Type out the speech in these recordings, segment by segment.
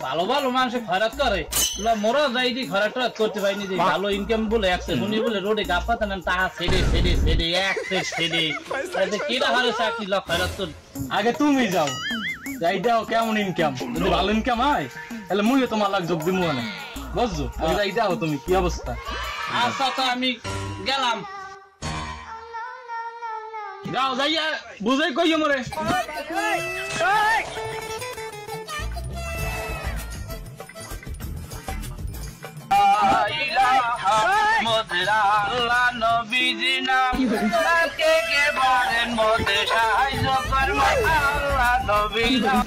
ভালো ভালো মানুষ খয়রাত করে মোরা যাই দি খয়রাত করতে পারিনি যে ভালো ইনকাম বলে একশো শুনি বলে রোডে গাপাতে নেন তাহা ছেড়ে ছেড়ে ছেড়ে একশো ছেড়ে কিরা হারে চাকরি খয়রাত কর আগে তুমি যাও যাই দাও কেমন ইনকাম যদি ভালো ইনকাম হয় তাহলে মুইও তোমার লাগ যোগ দিমু না বুঝছো আগে যাই দাও তুমি কি অবস্থা আচ্ছা তো আমি গেলাম যাও যাইয়া বুঝাই কইও মরে মোদেরা আল্লাহ নবীজি নাম কে কে বলেন মোদের সাহায্য করবে আল্লাহ নবী নাম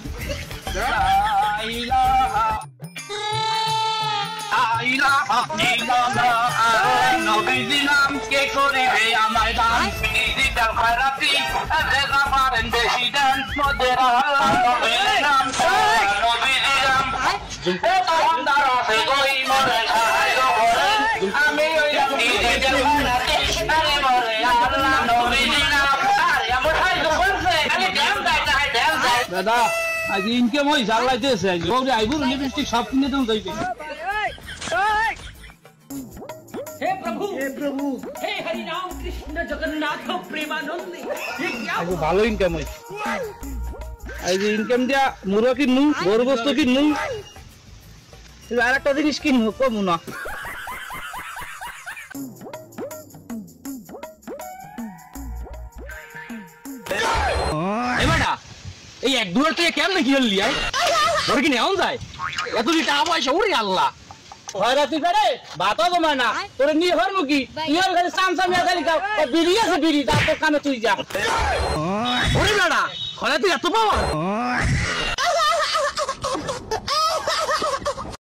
নবীজি নাম কে করিবে আমায় দান ডিজিটাল খারাপি দেখা পারেন বেশি দান মোদের আল্লাহ নবীজি নাম নবীজি নাম আমি ওই ডিজিটাল খারাপি আরে মরে আল্লাহ নবীজি নাম আরে আমার সাহায্য করছে আমি ড্যাম যাই দাদা আজ ইনকাম হই চালাইতেছে আজ ওরে আইবো লিপস্টিক সব কিনে দাও যাইবে हे प्रभु हे हरि राम कृष्ण जगन्नाथ प्रेमानंद ये क्या আজ ভালো ইনকাম হই আজ ইনকাম দিয়া মুরো কিনু বড় বস্তু কিনু আর একটা জিনিস কিনু কমু না এবারে এই এক দুয়ার থেকে কেমনে কি হলি আই ওর কি নেওয়া যায় এত টাকা পয়সা ওরে আল্লাহ খয়রাতি করে ভাতও জমা না তোরে নিয়ে হরমু কি ইয়ার খালি সামসামিয়া খালি বিড়ি আছে বিড়ি তার কানে তুই যা ওরে বেড়া খয়রাতি এত পাওয়া